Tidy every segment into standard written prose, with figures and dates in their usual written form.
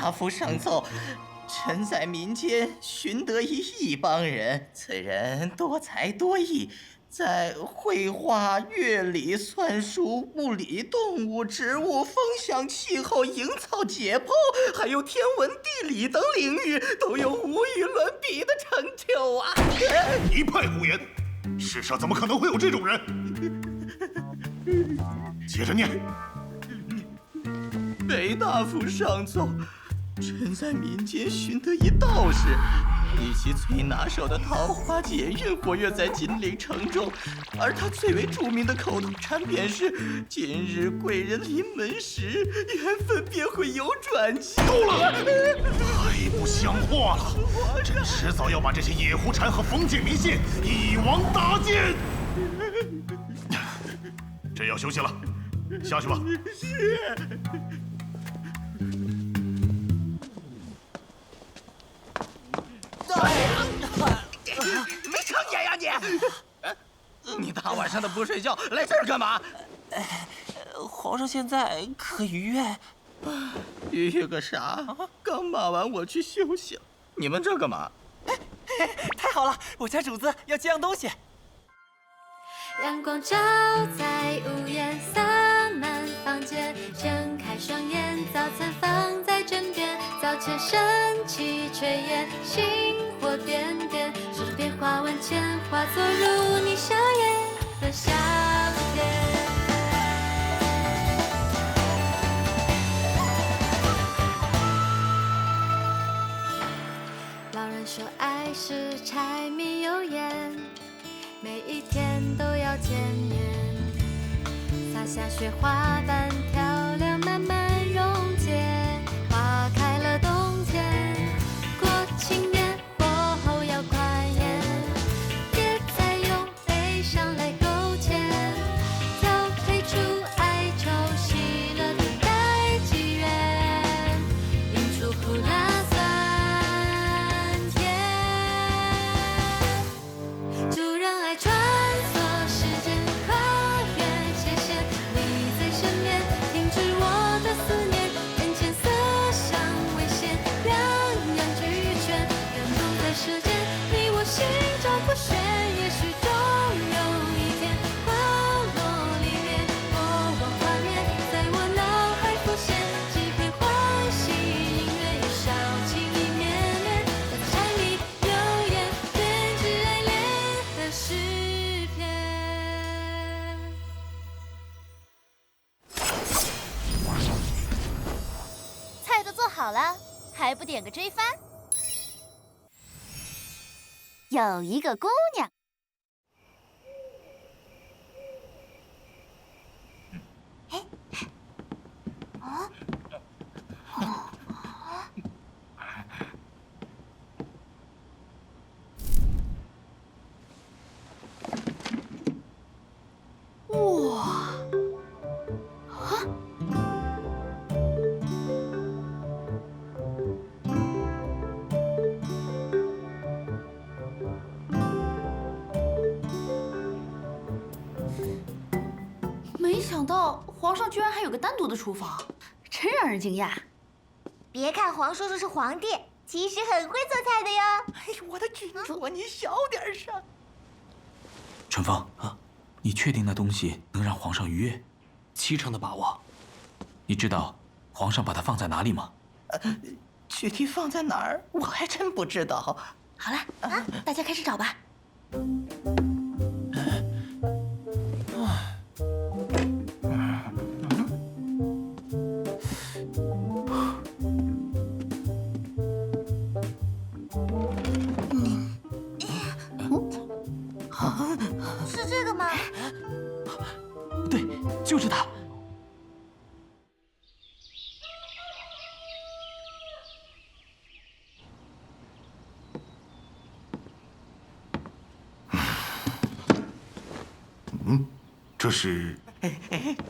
大夫上奏，臣在民间寻得一帮人，此人多才多艺，在绘画、乐理、算术、物理、动物、植物、风向、气候、营造、解剖，还有天文、地理等领域，都有无与伦比的成就啊！一派胡言，世上怎么可能会有这种人？接着念。北大夫上奏，臣在民间寻得一道士，以其最拿手的桃花解运活跃在金陵城中，而他最为著名的口头禅便是“今日贵人临门时，缘分便会有转机”。够了，太不像话了！朕迟早要把这些野狐禅和封建迷信一网打尽。朕要休息了，下去吧。是。没成眼呀你！你大晚上的不睡觉，来这儿干嘛？皇上现在可愉悦？愉悦个啥？刚骂完我去休息了。你们这干嘛？太好了，我家主子要寄样东西。阳光照在屋檐，洒满房间。睁开双眼，早餐放在枕边。早前升起炊烟，星火点点，手中变化万千，化作如你笑颜的夏天。老人说爱是柴米油盐，每一天都要见面，洒下雪花般漂亮，慢慢溶解，花开了冬天，过庆典过后要宽颜，别再用悲伤来勾结，调配出哀愁喜乐，等待机缘，映出苦辣酸甜，就让爱穿梭时间，跨越界限，你在身边，停止我的思念，眼前色香味鲜，两样俱全，感动在舌尖，你我心照不宣，也许终有一天，花落离别，过往画面在我脑海浮现，几片欢喜音乐也烧情意绵绵，在柴米油盐编织爱恋的诗篇。菜都做好了，还不点个追番？有一个姑娘，没想到皇上居然还有个单独的厨房，真让人惊讶。别看皇叔叔是皇帝，其实很会做菜的哟。哎呦，我的君主啊，你小点声。春风啊，你确定那东西能让皇上愉悦7成的把握。你知道皇上把它放在哪里吗？具体放在哪儿，我还真不知道。好了啊，大家开始找吧。是这个吗？对，就是它。这是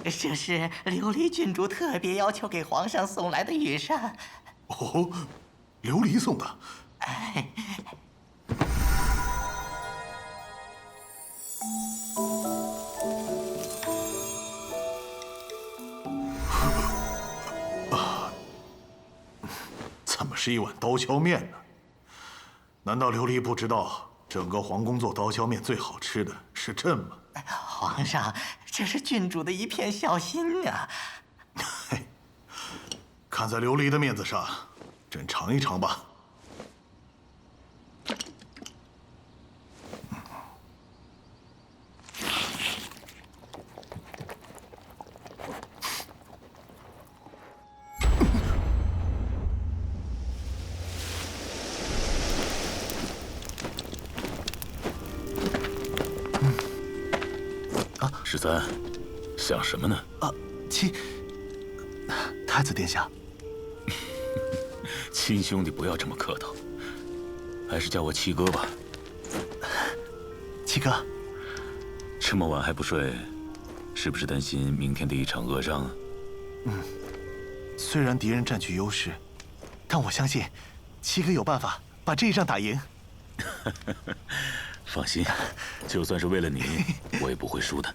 这是琉璃郡主特别要求给皇上送来的羽扇。哦，琉璃送的。是一碗刀削面呢。难道琉璃不知道整个皇宫做刀削面最好吃的是朕吗？皇上，这是郡主的一片孝心啊！看在琉璃的面子上，朕尝一尝吧。十三，想什么呢？太子殿下，亲兄弟不要这么客套，还是叫我七哥吧。七哥，这么晚还不睡，是不是担心明天的一场恶仗啊？虽然敌人占据优势，但我相信七哥有办法把这一仗打赢。放心，就算是为了你，我也不会输的。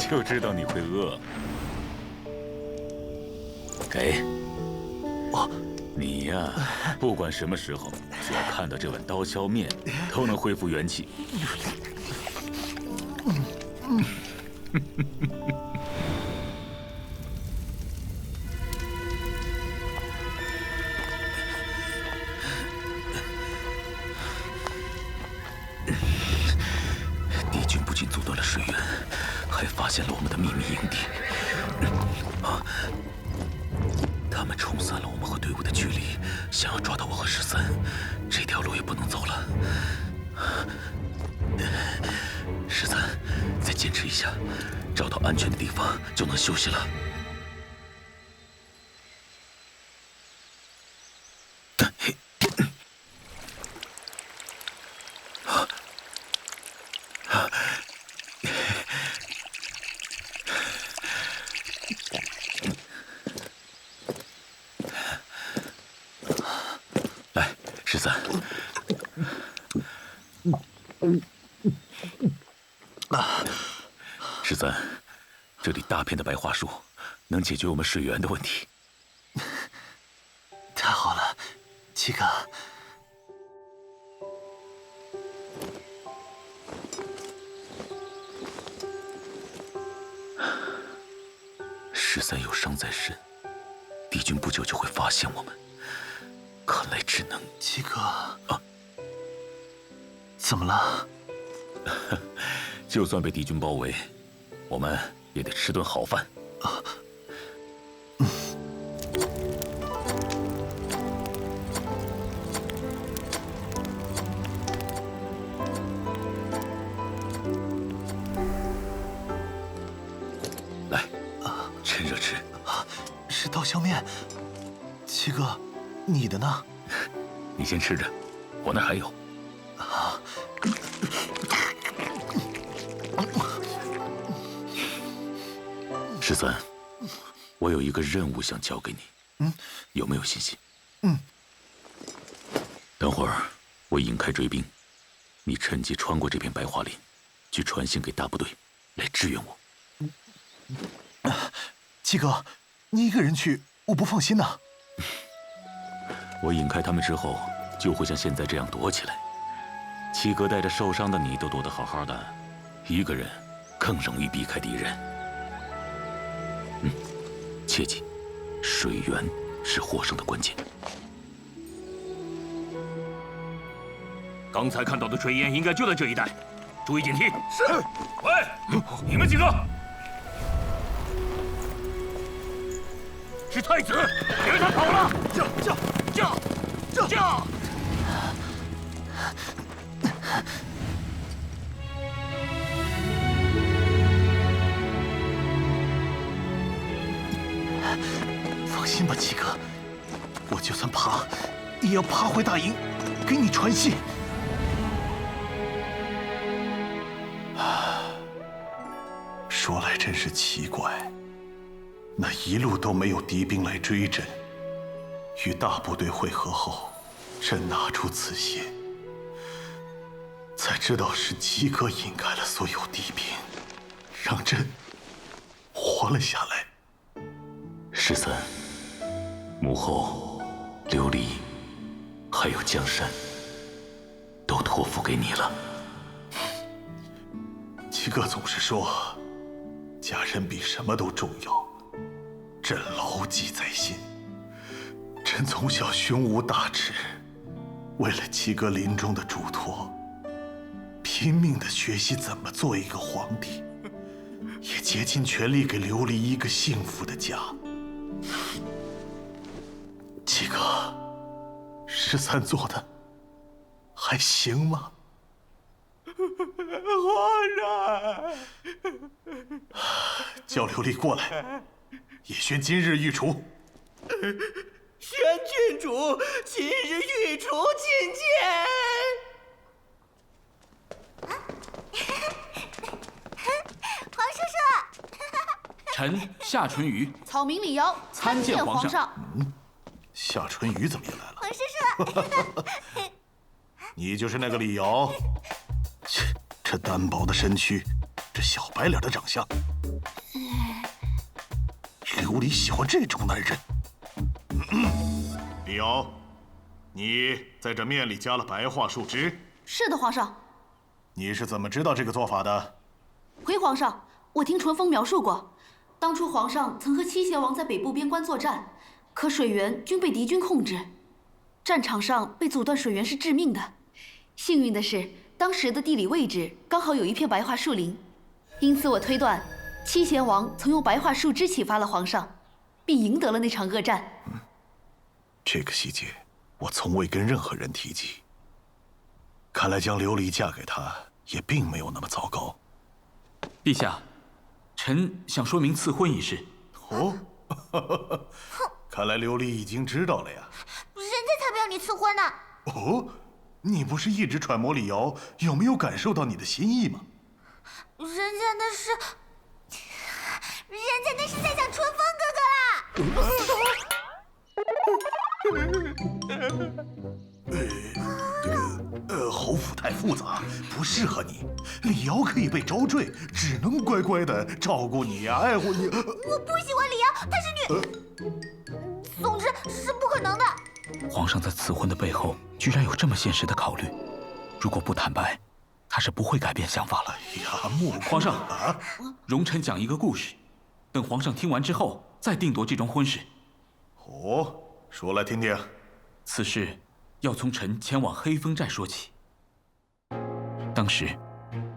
就知道你会饿。给。你呀，不管什么时候，只要看到这碗刀削面，都能恢复元气。敌军不仅阻断了水源，还发现了我们的秘密营地。他们冲散了我们和队伍的距离，想要抓到我和13，这条路也不能走了。13，再坚持一下，找到安全的地方就能休息了。来，13。13，这里大片的白桦树，能解决我们水源的问题。太好了，七哥。13有伤在身，敌军不久就会发现我们，看来只能……七哥，怎么了？就算被敌军包围，我们也得吃顿好饭。来，趁热吃。是刀削面。七哥，你的呢？你先吃着，我那还有。13，我有一个任务想交给你，有没有信心？等会儿我引开追兵，你趁机穿过这片白桦林，去传信给大部队，来支援我。七哥，你一个人去，我不放心呐。我引开他们之后，就会像现在这样躲起来。七哥带着受伤的你都躲得好好的，一个人更容易避开敌人。切记，水源是获胜的关键。刚才看到的水源应该就在这一带，注意警惕。是。喂，你们几个，是太子，别让他跑了！驾！放心吧，七哥，我就算爬，也要爬回大营，给你传信。说来真是奇怪，那一路都没有敌兵来追朕。与大部队会合后，朕拿出此信，才知道是七哥引开了所有敌兵，让朕活了下来。13，母后、琉璃，还有江山，都托付给你了。七哥总是说，家人比什么都重要，朕牢记在心。朕从小胸无大志，为了七哥临终的嘱托，拼命的学习怎么做一个皇帝，也竭尽全力给琉璃一个幸福的家。七哥，13做的还行吗？皇上，叫琉璃过来，也宣今日御厨。宣郡主今日御厨觐见。黄叔叔，臣夏淳于草民李瑶参见皇上。夏淳于怎么也来了？黄叔叔，你就是那个李瑶？切，这单薄的身躯，这小白脸的长相，琉璃喜欢这种男人。李瑶，你在这面里加了白桦树枝？是的，皇上。你是怎么知道这个做法的？回皇上，我听淳风描述过，当初皇上曾和七贤王在北部边关作战，可水源均被敌军控制，战场上被阻断水源是致命的。幸运的是，当时的地理位置刚好有一片白桦树林，因此我推断，七贤王曾用白桦树枝启发了皇上，并赢得了那场恶战。这个细节我从未跟任何人提及。看来将琉璃嫁给他也并没有那么糟糕。陛下，臣想说明赐婚一事。哦，看来琉璃已经知道了呀。人家才不要你赐婚呢！哦，你不是一直揣摩李瑶有没有感受到你的心意吗？人家那是在讲淳风哥哥啦！侯府太复杂，不适合你。李瑶可以被招赘，只能乖乖的照顾你呀，爱护你。我不喜欢李瑶，她是女。总之是不可能的。皇上在赐婚的背后，居然有这么现实的考虑。如果不坦白，他是不会改变想法了。哎呀，皇上，容臣讲一个故事，等皇上听完之后再定夺这桩婚事。哦，说来听听。此事要从臣前往黑风寨说起。当时，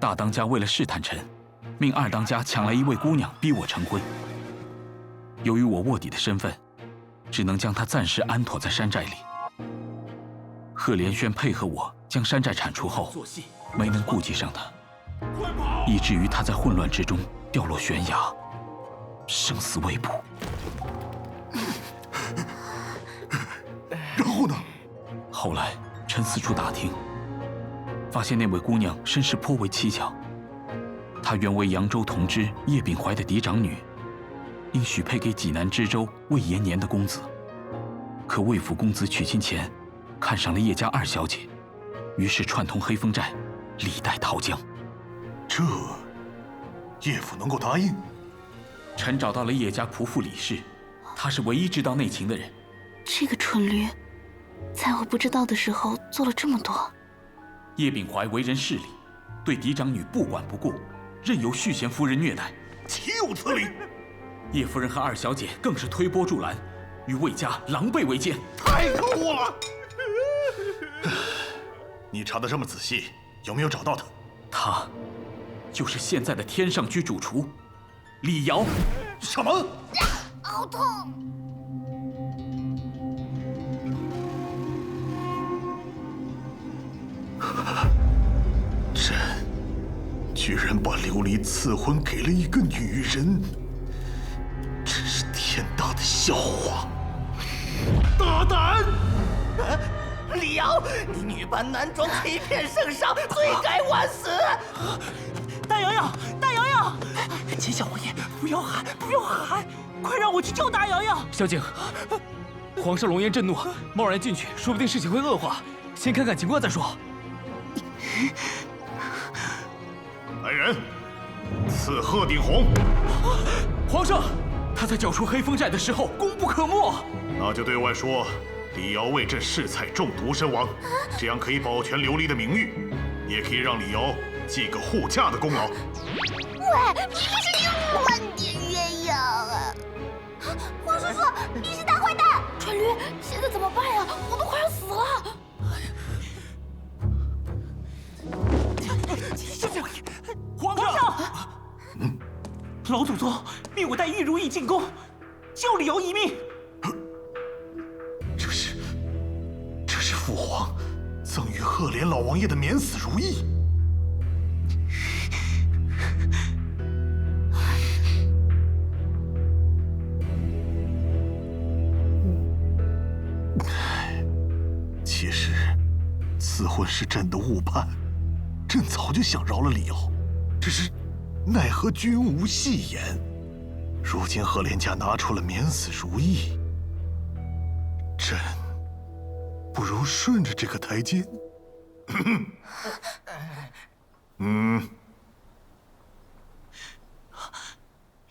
大当家为了试探臣，命二当家抢来一位姑娘逼我成婚。由于我卧底的身份，只能将她暂时安妥在山寨里。贺连轩配合我将山寨铲除后，没能顾及上她，以至于她在混乱之中掉落悬崖，生死未卜。然后呢？后来臣四处打听，发现那位姑娘身世颇为蹊跷。她原为扬州同知叶秉怀的嫡长女，应许配给济南知州魏延年的公子。可魏府公子娶亲前，看上了叶家二小姐，于是串通黑风寨，李代逃江。这叶府能够答应？臣找到了叶家仆妇李氏，她是唯一知道内情的人。这个蠢驴，在我不知道的时候做了这么多。叶秉怀为人势利，对嫡长女不管不顾，任由续弦夫人虐待，岂有此理！叶夫人和二小姐更是推波助澜，与魏家狼狈为奸，太可恶了！你查得这么仔细，有没有找到他？他就是现在的天上居主厨李瑶。什么？好痛！朕居然把琉璃赐婚给了一个女人，真是天大的笑话！大胆！李瑶，你女扮男装欺骗圣上，罪该万死！大瑶瑶，大瑶瑶，秦小王爷，不要喊，不要喊，快让我去救大瑶瑶！小景，皇上龙颜震怒，贸然进去，说不定事情会恶化，先看看情况再说。来人，赐贺鼎红！皇上，他在剿除黑风寨的时候功不可没。那就对外说，李瑶为朕试菜中毒身亡，这样可以保全琉璃的名誉，也可以让李瑶记个护驾的功劳。喂，你是乱点鸳鸯啊！黄叔叔，你是大坏蛋！川驴，现在怎么办呀？我都快要死了。皇上，老祖宗命我带玉如意进宫，救李瑶一命。这是父皇赠予赫连老王爷的免死如意。其实，赐婚是朕的误判，朕早就想饶了李瑶，只是奈何君无戏言。如今赫连家拿出了免死如意，朕不如顺着这个台阶。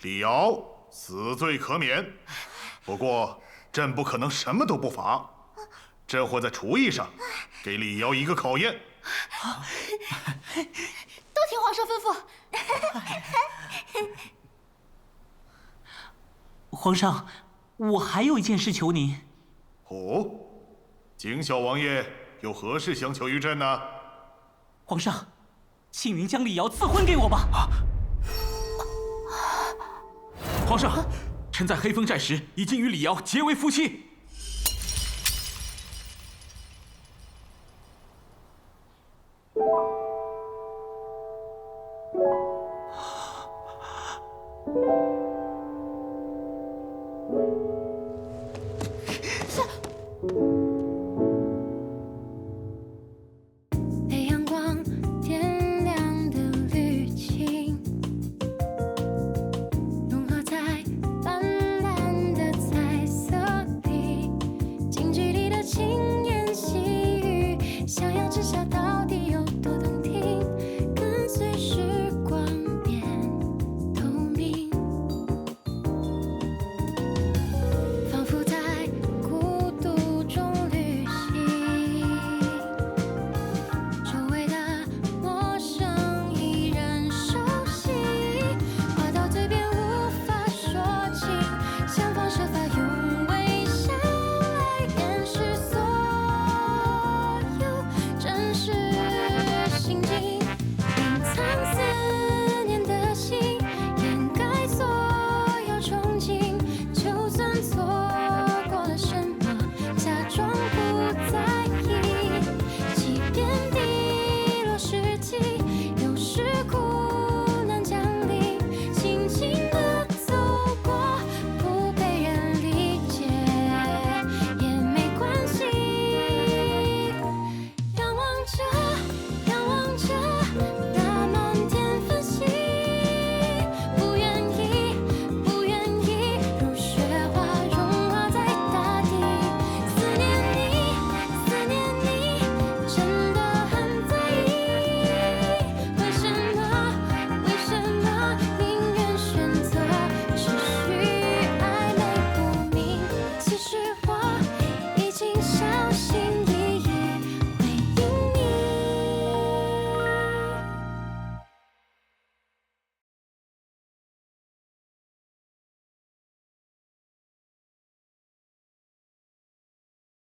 李瑶死罪可免，不过朕不可能什么都不罚。朕会在厨艺上给李瑶一个考验。都听皇上吩咐。皇上，我还有一件事求您。哦，景小王爷有何事相求于朕呢？皇上，请您将李瑶赐婚给我吧。皇上，臣在黑风寨时已经与李瑶结为夫妻。